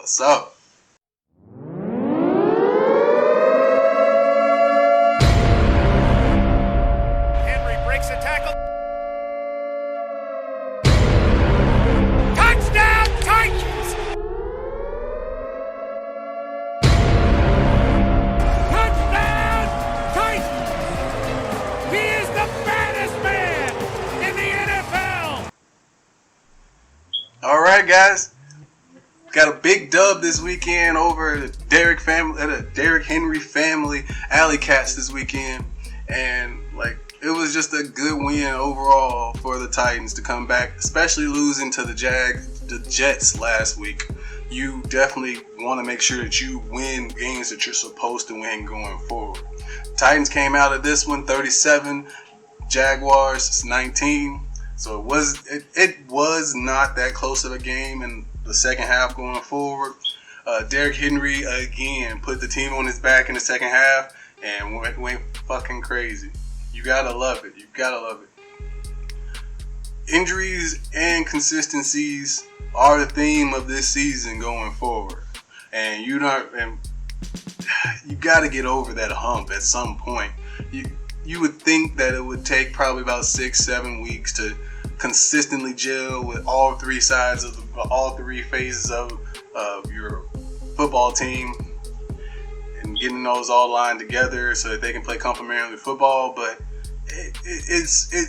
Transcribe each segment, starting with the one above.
What's up? Henry breaks a tackle. Touchdown, Titans! Touchdown, Titans! He is the baddest man in the NFL! All right, guys. Got a big dub this weekend over the Derrick Henry family Alley Cats this weekend, and it was just a good win overall for the Titans to come back, especially losing to the Jets last week. You definitely want to make sure that you win games that you're supposed to win going forward. Titans came out of this one 37, Jaguars 19. So it was not that close of a game in the second half going forward. Derrick Henry again put the team on his back in the second half and went fucking crazy. You gotta love it. Injuries and consistencies are the theme of this season going forward, and you gotta get over that hump at some point. You would think that it would take probably about 6-7 weeks to consistently gel with all three phases of your football team and getting those all lined together so that they can play complementary football. But it's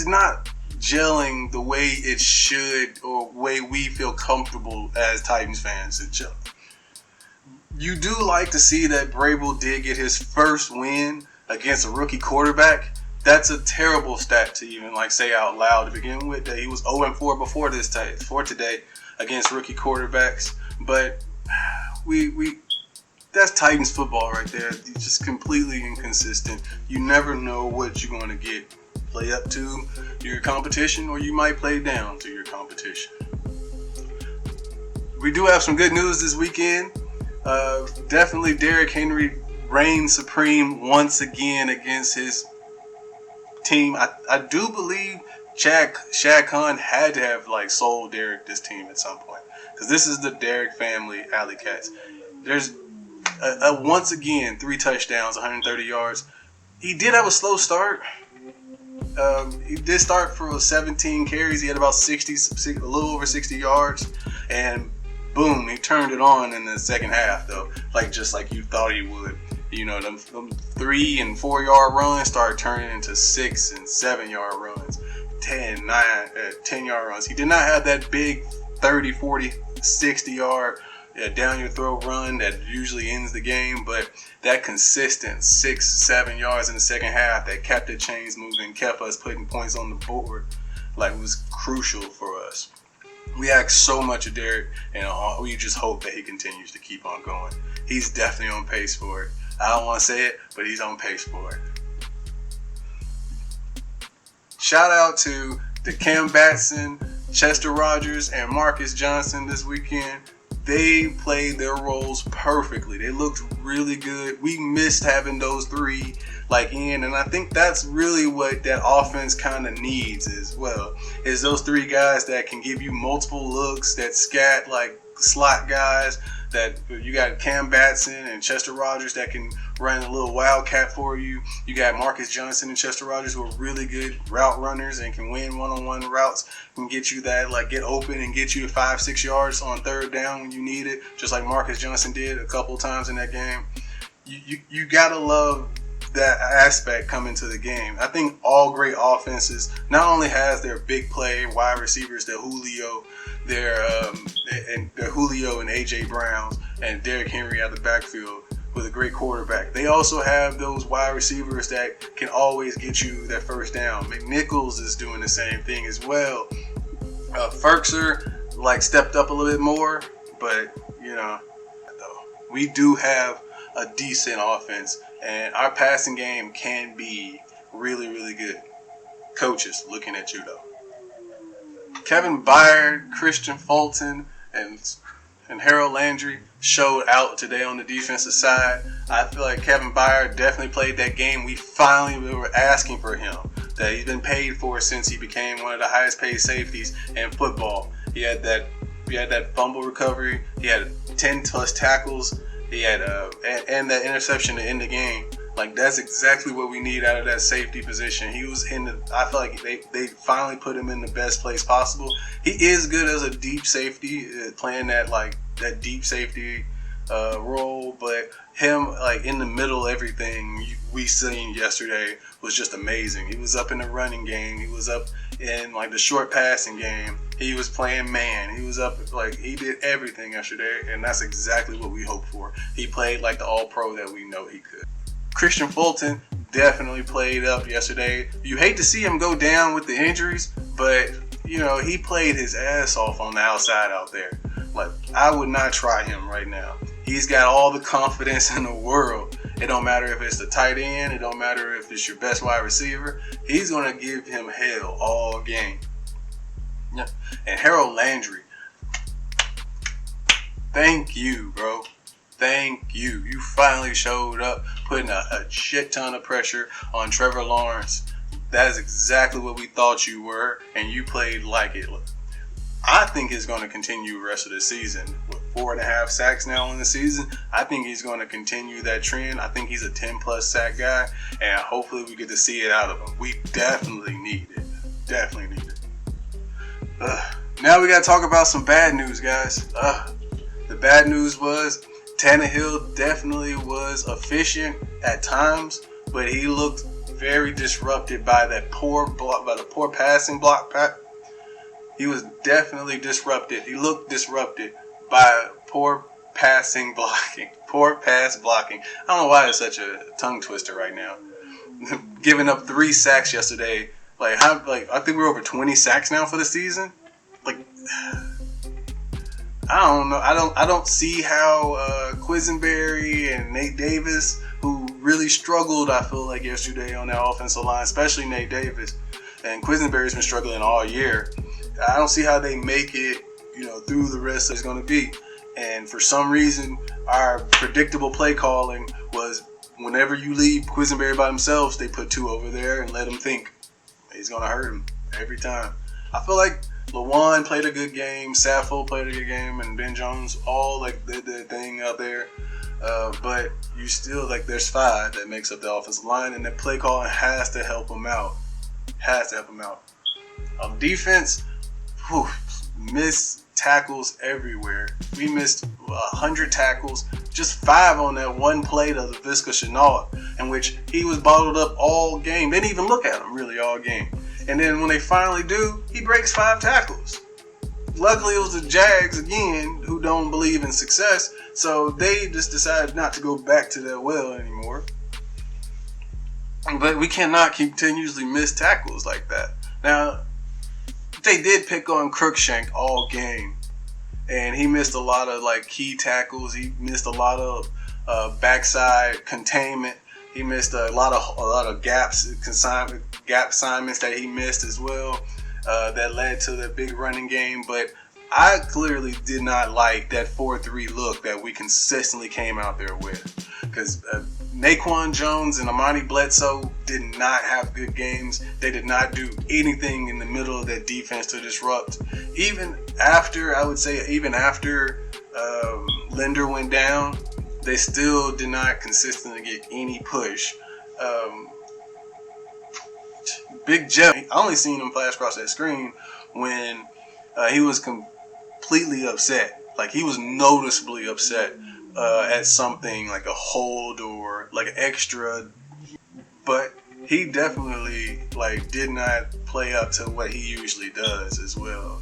not gelling the way it should or way we feel comfortable as Titans fans to gel. You do like to see that Vrabel did get his first win against a rookie quarterback. That's a terrible stat to even say out loud to begin with. That he was 0-4 before today against rookie quarterbacks. But that's Titans football right there. You're just completely inconsistent. You never know what you're going to get. Play up to your competition, or you might play down to your competition. We do have some good news this weekend. Definitely Derrick Henry reigned supreme once again against his team. I do believe Shad Khan had to have sold Derrick this team at some point, because this is the Derrick family Alley Cats. There's once again 3 touchdowns, 130 yards. He did have a slow start. He did start for 17 carries. He had about a little over 60 yards, and boom, he turned it on in the second half though, just like you thought he would. Them 3 and 4 yard runs started turning into 6 and 7 yard runs, 10 yard runs. He did not have that big 30, 40, 60 yard down your throat run that usually ends the game, but that consistent 6-7 yards in the second half that kept the chains moving, kept us putting points on the board, was crucial for us. We ask so much of Derrick, and we just hope that he continues to keep on going. He's definitely on pace for it. I don't want to say it, but he's on pace for it. Shout out to the Cam Batson, Chester Rogers, and Marcus Johnson this weekend. They played their roles perfectly. They looked really good. We missed having those three in, and I think that's really what that offense kind of needs as well, is those 3 guys that can give you multiple looks, that scat slot guys. That you got Cam Batson and Chester Rogers that can run a little wildcat for you. You got Marcus Johnson and Chester Rogers who are really good route runners and can win one-on-one routes and get you that get open and get you to 5-6 yards on third down when you need it, just like Marcus Johnson did a couple times in that game. You gotta love that aspect coming to the game. I think all great offenses not only has their big play wide receivers, their Julio and AJ Browns and Derrick Henry out the backfield with a great quarterback. They also have those wide receivers that can always get you that first down. McNichols is doing the same thing as well. Ferkser stepped up a little bit more, but we do have a decent offense, and our passing game can be really, really good. Coaches, looking at you though. Kevin Byard, Christian Fulton, and Harold Landry showed out today on the defensive side. I feel like Kevin Byard definitely played that game we were asking for him, that he's been paid for since he became one of the highest paid safeties in football. He had that had that fumble recovery. He had 10 plus tackles. He had and that interception to end the game. Like, that's exactly what we need out of that safety position. He was I feel like they finally put him in the best place possible. He is good as a deep safety, playing that deep safety role, but him like in the middle, everything we seen yesterday was just amazing. He was up in the running game. He was up in like the short passing game. He was playing man. He was up, like, he did everything yesterday, and that's exactly what we hoped for. He played like the all-pro that we know he could. Christian Fulton definitely played up yesterday. You hate to see him go down with the injuries, but, you know, he played his ass off on the outside out there. Like, I would not try him right now. He's got all the confidence in the world. It don't matter if it's the tight end. It don't matter if it's your best wide receiver. He's going to give him hell all game. Yeah. And Harold Landry, thank you, bro. Thank you. You finally showed up, putting a shit ton of pressure on Trevor Lawrence. That is exactly what we thought you were, and you played like it. I think he's going to continue the rest of the season. With 4.5 sacks now in the season, I think he's going to continue that trend. I think he's a 10-plus sack guy, and hopefully we get to see it out of him. We definitely need it. Definitely need it. Now we got to talk about some bad news, guys. The bad news was Tannehill definitely was efficient at times, but he looked very disrupted by that poor passing block. He was definitely disrupted. He looked disrupted by poor passing blocking, poor pass blocking. I don't know why it's such a tongue twister right now. Giving up 3 sacks yesterday. I think we're over 20 sacks now for the season. Like, I don't know. I don't see how Quisenberry and Nate Davis, who really struggled, I feel like, yesterday on that offensive line, especially Nate Davis, and Quisenberry's been struggling all year. I don't see how they make it, through the rest it's going to be. And for some reason, our predictable play calling was whenever you leave Quisenberry by themselves, they put 2 over there and let him think. He's going to hurt him every time. I feel like Lawan played a good game, Saffold played a good game, and Ben Jones all did their thing out there. But you still, there's 5 that makes up the offensive line, and that play calling has to help them out. On defense, missed tackles everywhere. We missed 100 tackles, just 5 on that one play to Laviska Shenault, in which he was bottled up all game. They didn't even look at him really all game. And then when they finally do, he breaks 5 tackles. Luckily, it was the Jags, again, who don't believe in success, so they just decided not to go back to that well anymore. But we cannot continuously miss tackles like that. Now, they did pick on Crookshank all game, and he missed a lot of key tackles. He missed a lot of backside containment. He missed a lot of gaps, gap assignments that he missed as well. That led to the big running game. But I clearly did not like that 4-3 look that we consistently came out there with, because Naquan Jones and Amani Bledsoe did not have good games. They did not do anything in the middle of that defense to disrupt. Even after Linder went down, they still did not consistently get any push. Big Jeff, I only seen him flash across that screen when he was completely upset. He was noticeably upset at something like a hold or an extra, but he definitely did not play up to what he usually does as well.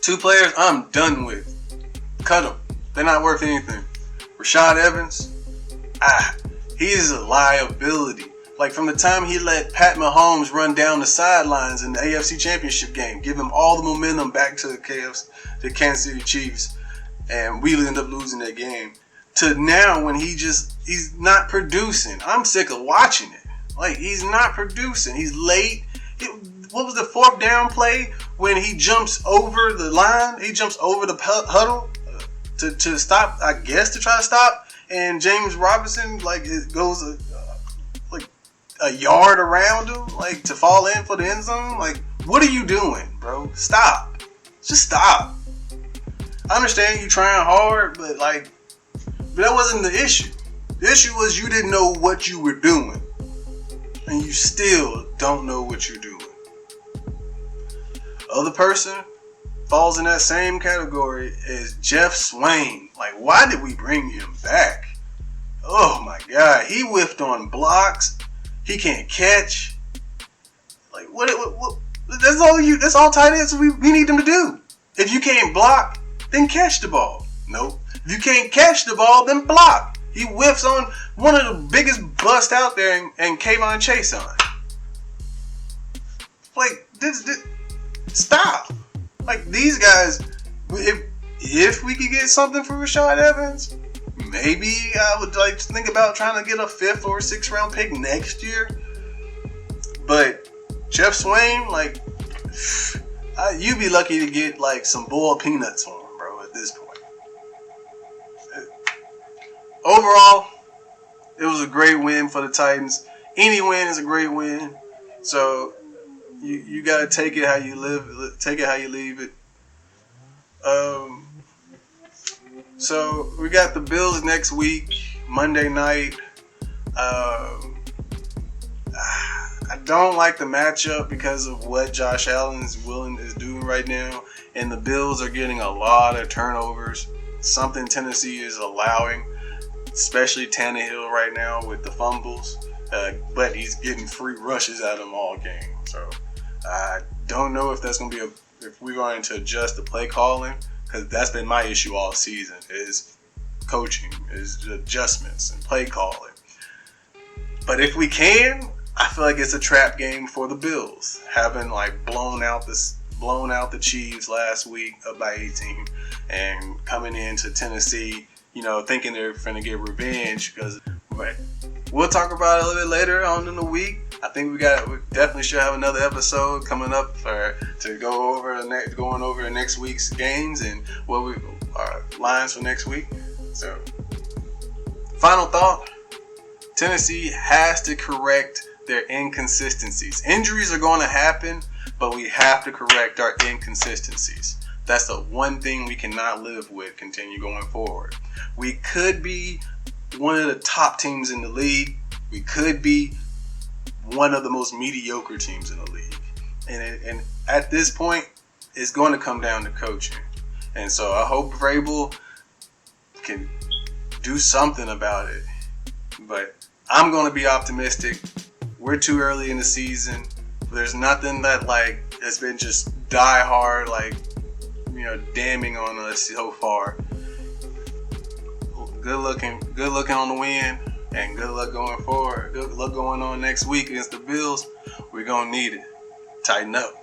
2 players I'm done with. Cut them. They're not worth anything. Rashad Evans, he's a liability. From the time he let Pat Mahomes run down the sidelines in the AFC Championship game, give him all the momentum back to the Kansas City Chiefs, and we end up losing that game, to now when he's not producing. I'm sick of watching it. He's not producing. He's late. What was the 4th down play when he jumps over the line? He jumps over the huddle to stop, I guess, to try to stop. And James Robinson, it goes a yard around him, to fall in for the end zone. What are you doing, bro? Stop. Just stop. I understand you trying hard, but that wasn't the issue. The issue was you didn't know what you were doing. And you still don't know what you're doing. Other person falls in that same category as Jeff Swain. Why did we bring him back? Oh my God. He whiffed on blocks. He can't catch. What? That's all tight ends we need them to do. If you can't block, then catch the ball. Nope. If you can't catch the ball, then block. He whiffs on one of the biggest busts out there and Kayvon Chase on. Stop. These guys, if we could get something for Rashad Evans, maybe I would to think about trying to get a 5th or 6th round pick next year. But Jeff Swain, you'd be lucky to get some boiled peanuts on him, bro, at this point. Overall, it was a great win for the Titans. Any win is a great win. So you gotta take it how you live, take it how you leave it. So we got the Bills next week, Monday night. I don't like the matchup because of what Josh Allen is doing right now, and the Bills are getting a lot of turnovers. Something Tennessee is allowing, especially Tannehill right now with the fumbles. But he's getting free rushes out of them all game. So I don't know if that's going to be if we're going to adjust the play calling, because that's been my issue all season is coaching, is adjustments and play calling. But if we can, I feel like it's a trap game for the Bills, having blown out the Chiefs last week up by 18 and coming into Tennessee, thinking they're finna get revenge. But we'll talk about it a little bit later on in the week. I think we definitely should have another episode coming up to go over next week's games and our lines for next week. So, final thought: Tennessee has to correct their inconsistencies. Injuries are going to happen, but we have to correct our inconsistencies. That's the one thing we cannot live with. Continue going forward. We could be one of the top teams in the league. We could be one of the most mediocre teams in the league. And at this point, it's going to come down to coaching. And so I hope Vrabel can do something about it. But I'm going to be optimistic. We're too early in the season. There's nothing that has been just die hard, damning on us so far. Good looking on the win. And good luck going forward. Good luck going on next week against the Bills. We're going to need it. Tighten up.